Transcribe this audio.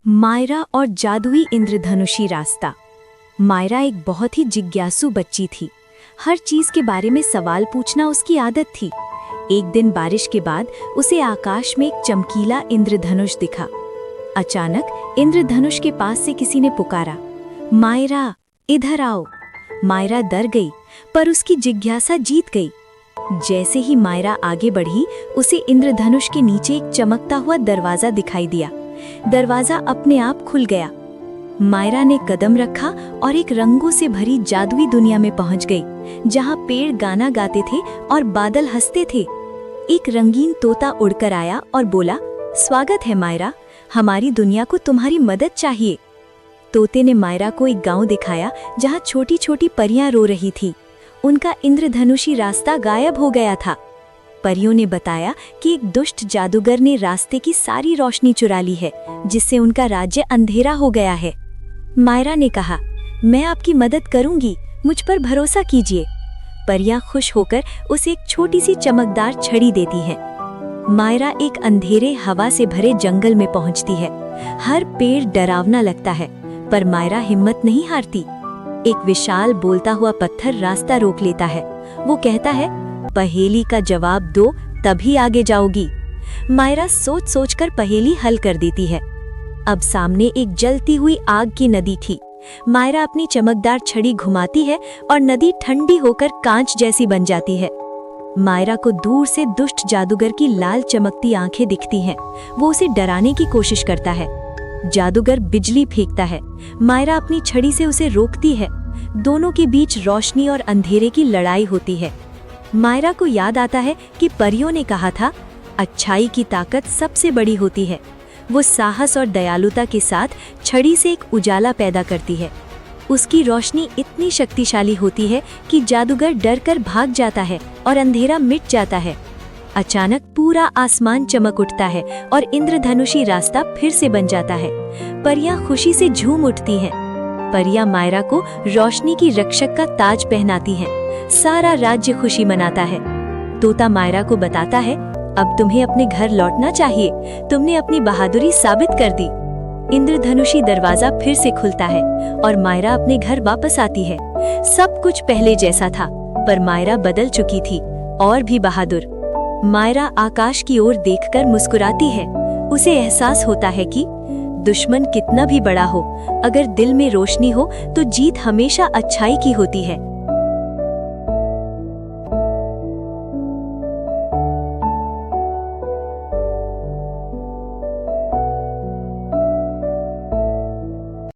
मायरा और जादुई इंद्रधनुषी रास्ता। मायरा एक बहुत ही जिज्ञासु बच्ची थी। हर चीज के बारे में सवाल पूछना उसकी आदत थी। एक दिन बारिश के बाद उसे आकाश में एक चमकीला इंद्रधनुष दिखा। अचानक इंद्रधनुष के पास से किसी ने पुकारा, मायरा इधर आओ। मायरा डर गई, पर उसकी जिज्ञासा जीत गई। जैसे ही मायरा आगे बढ़ी, उसे इंद्रधनुष के नीचे एक चमकता हुआ दरवाजा दिखाई दिया। दरवाजा अपने आप खुल गया। मायरा ने कदम रखा और एक रंगों से भरी जादुई दुनिया में पहुंच गई, जहां पेड़ गाना गाते थे और बादल हंसते थे। एक रंगीन तोता उड़कर आया और बोला, स्वागत है मायरा, हमारी दुनिया को तुम्हारी मदद चाहिए। तोते ने मायरा को एक गांव दिखाया, जहां छोटी छोटी परियां रो रही थी। उनका इंद्रधनुषी रास्ता गायब हो गया था। परियों ने बताया कि एक दुष्ट जादूगर ने रास्ते की सारी रोशनी चुरा ली है, जिससे उनका राज्य अंधेरा हो गया है। मायरा ने कहा, मैं आपकी मदद करूंगी, मुझ पर भरोसा कीजिए। परियां खुश होकर उसे एक छोटी सी चमकदार छड़ी देती हैं। मायरा एक अंधेरे हवा से भरे जंगल में पहुंचती है। हर पेड़ डरावना लगता है, पर मायरा हिम्मत नहीं हारती। एक विशाल बोलता हुआ पत्थर रास्ता रोक लेता है। वो कहता है, पहेली का जवाब दो, तभी आगे जाओगी। मायरा सोच सोचकर पहेली हल कर देती है। अब सामने एक जलती हुई आग की नदी थी। मायरा अपनी चमकदार छड़ी घुमाती है और नदी ठंडी होकर कांच जैसी बन जाती है। मायरा को दूर से दुष्ट जादूगर की लाल चमकती आंखें दिखती हैं। वो उसे डराने की कोशिश करता है। जादूगर बिजली फेंकता है। मायरा अपनी छड़ी से उसे रोकती है। दोनों के बीच रोशनी और अंधेरे की लड़ाई होती है। मायरा को याद आता है कि परियों ने कहा था, अच्छाई की ताकत सबसे बड़ी होती है। वो साहस और दयालुता के साथ छड़ी से एक उजाला पैदा करती है। उसकी रोशनी इतनी शक्तिशाली होती है कि जादूगर डरकर भाग जाता है और अंधेरा मिट जाता है। अचानक पूरा आसमान चमक उठता है और इंद्रधनुषी रास्ता फिर से बन जाता है। परियां खुशी से झूम उठती हैं। परियां मायरा को रोशनी की रक्षक का ताज पहनाती हैं। सारा राज्य खुशी मनाता है। तोता मायरा को बताता है, अब तुम्हें अपने घर लौटना चाहिए, तुमने अपनी बहादुरी साबित कर दी। इंद्रधनुषी दरवाजा फिर से खुलता है और मायरा अपने घर वापस आती है। सब कुछ पहले जैसा था, पर मायरा बदल चुकी थी और भी बहादुर। मायरा आकाश की ओर देखकर मुस्कुराती है। उसे एहसास होता है कि दुश्मन कितना भी बड़ा हो, अगर दिल में रोशनी हो तो जीत हमेशा अच्छाई की होती है।